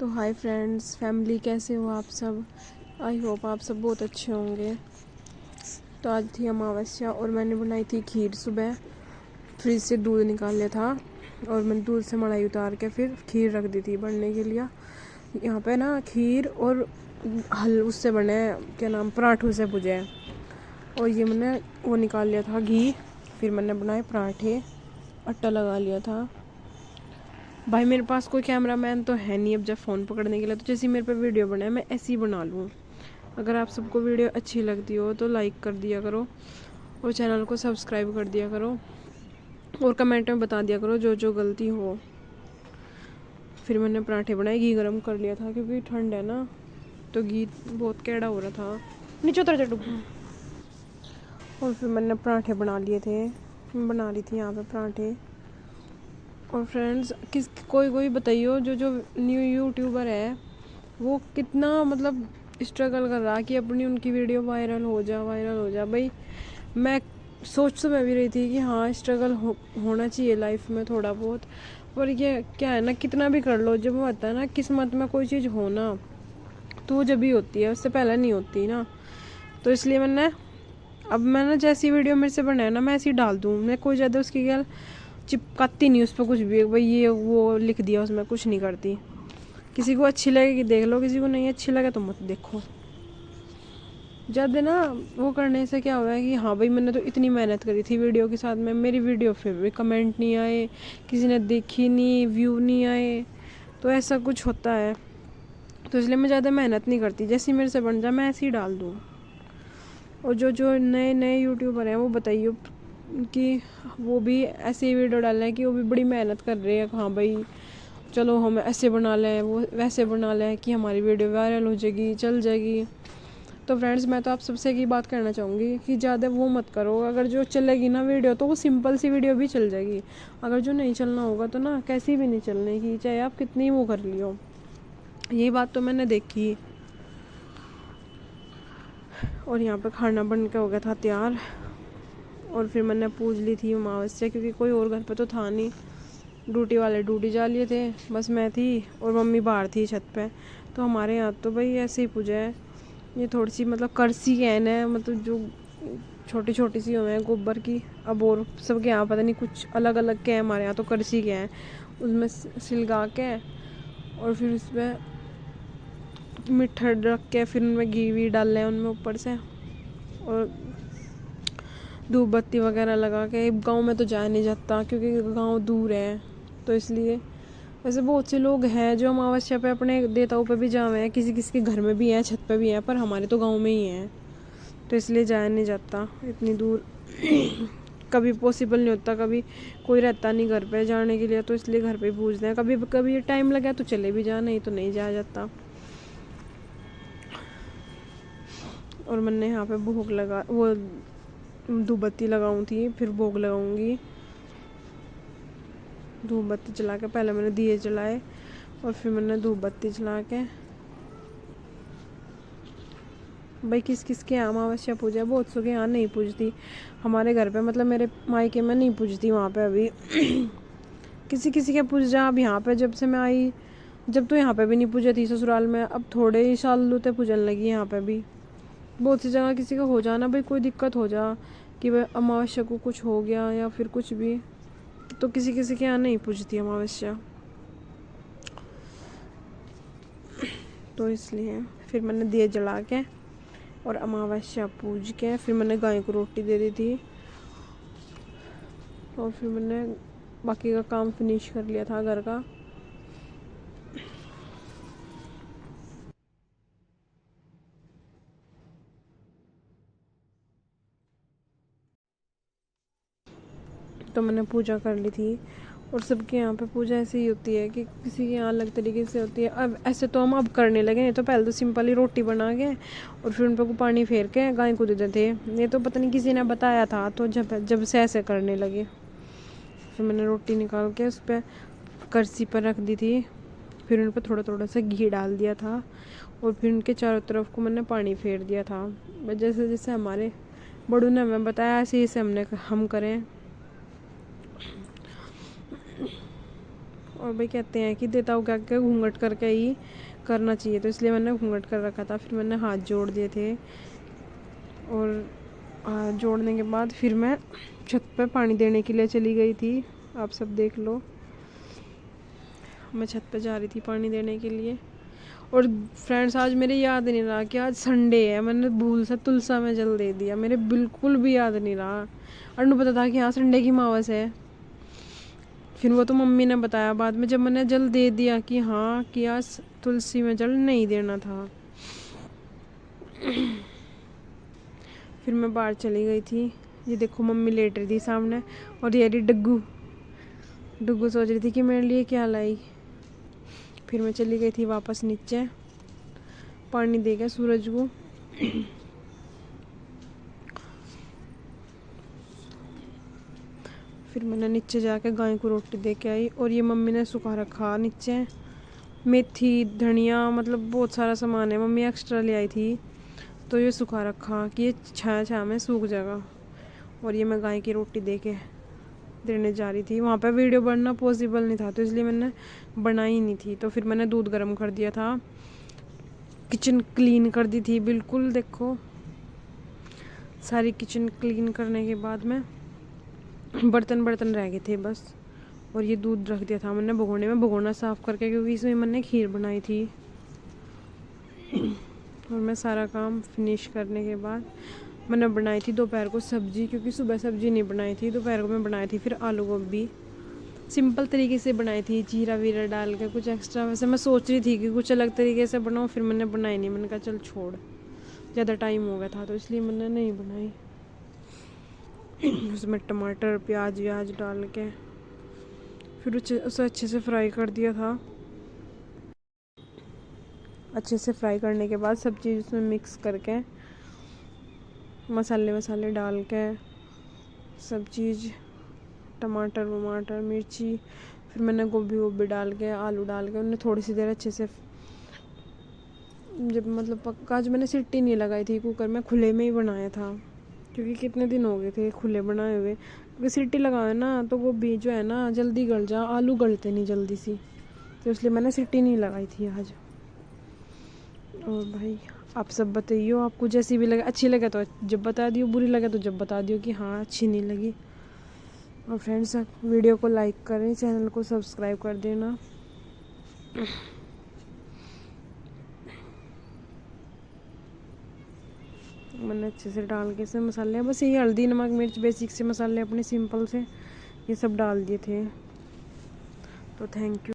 तो hi friends, family, कैसे हो आप सब। आई होप आप सब बहुत अच्छे होंगे। तो आज थी अमावस्या और मैंने बनाई थी खीर। सुबह फ्रिज से दूध निकाल लिया था और मैंने दूध से मलाई उतार के फिर खीर रख दी थी बनने के लिए। यहाँ पे ना खीर और हल उससे बने, क्या नाम, पराठों से भुजे हैं। और ये मैंने वो निकाल लिया था घी। फिर मैंने बनाए पराठे, आटा लगा लिया था। भाई मेरे पास कोई कैमरामैन तो है नहीं अब जब फ़ोन पकड़ने के लिए, तो जैसे मेरे पे वीडियो बनाए मैं ऐसे ही बना लूँ। अगर आप सबको वीडियो अच्छी लगती हो तो लाइक कर दिया करो और चैनल को सब्सक्राइब कर दिया करो और कमेंट में बता दिया करो जो जो गलती हो। फिर मैंने पराठे बनाए, घी गरम कर लिया था क्योंकि ठंड है ना, तो घी बहुत कैड़ा हो रहा था। नीचे उतर जा। और फिर मैंने पराठे बना लिए थे, मैं बना रही थी यहाँ पे पराठे। और फ्रेंड्स, कोई बताइए जो न्यू यूट्यूबर है वो कितना मतलब स्ट्रगल कर रहा कि अपनी उनकी वीडियो वायरल हो जा। भाई मैं सोच तो मैं भी रही थी कि हाँ स्ट्रगल होना चाहिए लाइफ में थोड़ा बहुत, पर ये क्या है ना, कितना भी कर लो, जब वो आता है ना किस्मत में कोई चीज़ हो ना तो वो जब ही होती है, उससे पहले नहीं होती ना। तो इसलिए मैंने जैसी वीडियो मेरे से बनाया ना मैं ऐसी डाल दूँ। मैं कोई ज़्यादा उसकी क्या चिपकाती नहीं उस पर कुछ भी, भाई ये वो लिख दिया उसमें कुछ नहीं करती। किसी को अच्छी लगेगी देख लो, किसी को नहीं अच्छी लगे तो मत देखो। ज़्यादा ना वो करने से क्या हुआ है कि हाँ भाई मैंने तो इतनी मेहनत करी थी वीडियो के साथ में, मेरी वीडियो फिर भी कमेंट नहीं आए, किसी ने देखी नहीं, व्यू नहीं आए, तो ऐसा कुछ होता है। तो इसलिए मैं ज़्यादा मेहनत नहीं करती, जैसी मेरे से बन जाए मैं ऐसे ही डाल दूँ। और जो नए नए यूट्यूबर हैं वो बताइए कि वो भी ऐसे ही वीडियो डाल रहे हैं कि वो भी बड़ी मेहनत कर रहे हैं। हाँ भाई चलो हम ऐसे बना लें, वो वैसे बना लें कि हमारी वीडियो वायरल हो जाएगी, चल जाएगी। तो फ्रेंड्स, मैं तो आप सबसे एक ही बात कहना चाहूँगी कि ज़्यादा वो मत करो। अगर जो चलेगी ना वीडियो तो वो सिंपल सी वीडियो भी चल जाएगी। अगर जो नहीं चलना होगा तो ना कैसी भी नहीं चलने की, चाहे आप कितनी वो कर लियो। यही बात तो मैंने देखी। और यहाँ पे खाना बन के हो गया था तैयार और फिर मैंने पूज ली थी अमावस्या, क्योंकि कोई और घर पे तो था नहीं। ड्यूटी वाले ड्यूटी जा लिए थे, बस मैं थी और मम्मी बाहर थी छत पे। तो हमारे यहाँ तो भाई ऐसे ही पूजा है। ये थोड़ी सी मतलब करसी कैन है, मतलब जो छोटी छोटी सी हुए हैं गोबर की। अब और सबके यहाँ पता नहीं कुछ अलग अलग के हैं, हमारे यहाँ तो करसी के हैं। उसमें सिलगा के और फिर उसमें मिठा रख के फिर उनमें घी वी डाल लें उनमें ऊपर से, और धूप बत्ती वगैरह लगा के। गांव में तो जाया नहीं जाता क्योंकि गांव दूर है, तो इसलिए। वैसे बहुत से लोग हैं जो अमावस्या पे अपने देवताओं पे भी जावे हैं, किसी किसी के घर में भी हैं, छत पे भी हैं, पर हमारे तो गांव में ही हैं, तो इसलिए जाया नहीं जाता इतनी दूर। कभी पॉसिबल नहीं होता, कभी कोई रहता नहीं घर पे जाने के लिए, तो इसलिए घर पे ही पूजते हैं। कभी कभी टाइम लगा तो चले भी जा, नहीं तो नहीं जाया जाता। और मैंने यहाँ पे भोग लगा, वो धूप बत्ती लगाऊँ थी, फिर भोग लगाऊंगी। धूप बत्ती जला के पहले मैंने दिए जलाए और फिर मैंने धूप बत्ती जला के। भाई किस किस के यहाँ अमावस्या पूजा है, बहुत सौ के यहाँ नहीं पूजती। हमारे घर पे मतलब मेरे मायके में नहीं पूजती वहाँ पे अभी। किसी किसी के पूज जा। अब यहाँ पे जब से मैं आई, जब तो यहाँ पे भी नहीं पूजा थी ससुराल में, अब थोड़े ही साल होते पूजन लगी यहाँ पे भी। बहुत सी जगह किसी का हो जाना, भाई कोई दिक्कत हो जा कि भाई अमावस्या को कुछ हो गया या फिर कुछ भी, तो किसी किसी के यहाँ नहीं पूजती अमावस्या। तो इसलिए फिर मैंने दिए जला के और अमावस्या पूज के फिर मैंने गाय को रोटी दे दी थी और फिर मैंने बाकी का काम फिनिश कर लिया था घर का। तो मैंने पूजा कर ली थी। और सबके यहाँ पे पूजा ऐसे ही होती है कि किसी के यहाँ अलग तरीके से होती है। अब ऐसे तो हम अब करने लगे, नहीं तो पहले तो सिंपल ही रोटी बना के और फिर उन पर पानी फेर के गाय को दे देते। ये तो पता नहीं किसी ने बताया था, तो जब से ऐसे करने लगे। फिर मैंने रोटी निकाल के उस पर करसी पर रख दी थी, फिर उन पर थोड़ा थोड़ा सा घी डाल दिया था और फिर उनके चारों तरफ को मैंने पानी फेर दिया था। जैसे जैसे हमारे बड़ों ने हमें बताया ऐसे ही हम करें। और भाई कहते हैं कि देता क्या क्या घूंघट करके ही करना चाहिए, तो इसलिए मैंने घूंघट कर रखा था। फिर मैंने हाथ जोड़ दिए थे और हाथ जोड़ने के बाद फिर मैं छत पे पानी देने के लिए चली गई थी। आप सब देख लो, मैं छत पे जा रही थी पानी देने के लिए। और फ्रेंड्स आज मेरे याद नहीं रहा कि आज संडे है, मैंने भूल से तुलसा में जल दे दिया, मेरे बिल्कुल भी याद नहीं रहा। और पता था कि हाँ संडे की अमावस है, फिर वो तो मम्मी ने बताया बाद में जब मैंने जल दे दिया कि हाँ कि आज तुलसी में जल नहीं देना था। फिर मैं बाहर चली गई थी। ये देखो मम्मी लेट रही थी सामने, और ये रही डुग्गू सोच रही थी कि मेरे लिए क्या लाई। फिर मैं चली गई थी वापस नीचे पानी दे के सूरज को। फिर मैंने नीचे जाके गाय को रोटी दे के आई। और ये मम्मी ने सुखा रखा नीचे मेथी धनिया, मतलब बहुत सारा सामान है, मम्मी एक्स्ट्रा ले आई थी, तो ये सुखा रखा कि ये छाया में सूख जाएगा। और ये मैं गाय की रोटी दे के देने जा रही थी। वहाँ पे वीडियो बनना पॉसिबल नहीं था, तो इसलिए मैंने बनाई नहीं थी। तो फिर मैंने दूध गर्म कर दिया था, किचन क्लीन कर दी थी बिल्कुल। देखो सारी किचन क्लीन करने के बाद में बर्तन रह गए थे बस। और ये दूध रख दिया था मैंने भगोने में, भगोना साफ़ करके, क्योंकि इसमें मैंने खीर बनाई थी। और मैं सारा काम फिनिश करने के बाद मैंने बनाई थी दोपहर को सब्जी, क्योंकि सुबह सब्जी नहीं बनाई थी, दोपहर को मैं बनाई थी फिर आलू गोभी। सिंपल तरीके से बनाई थी, जीरा वीरा डाल के, कुछ एक्स्ट्रा वैसे मैं सोच रही थी कि कुछ अलग तरीके से बनाऊँ, फिर मैंने बनाई नहीं। मैंने कहा चल छोड़, ज़्यादा टाइम हो गया था तो इसलिए मैंने नहीं बनाई। उसमें टमाटर प्याज व्याज डाल के फिर उसे अच्छे से फ्राई कर दिया था। अच्छे से फ्राई करने के बाद सब चीज़ उसमें मिक्स करके मसाले वसाले डाल के सब चीज़, टमाटर वमाटर मिर्ची, फिर मैंने गोभी वोभी डाल के आलू डाल के उन्हें थोड़ी सी देर अच्छे से, जब मतलब पक्का, जो मैंने सीटी नहीं लगाई थी कुकर में, खुले में ही बनाया था, क्योंकि कितने दिन हो गए थे खुले बनाए हुए। क्योंकि सीटी लगाए ना तो गोभी जो है ना जल्दी गल जा, आलू गलते नहीं जल्दी सी, तो इसलिए मैंने सीटी नहीं लगाई थी आज। और भाई आप सब बताइए, आपको जैसी भी लगे, अच्छी लगे तो जब बता दियो, बुरी लगे तो जब बता दियो कि हाँ अच्छी नहीं लगी। और फ्रेंड्स वीडियो को लाइक करें, चैनल को सब्सक्राइब कर देना। मैंने अच्छे से डाल के से मसाले, बस यही हल्दी नमक मिर्च बेसिक से मसाले अपने सिंपल से ये सब डाल दिए थे। तो थैंक यू।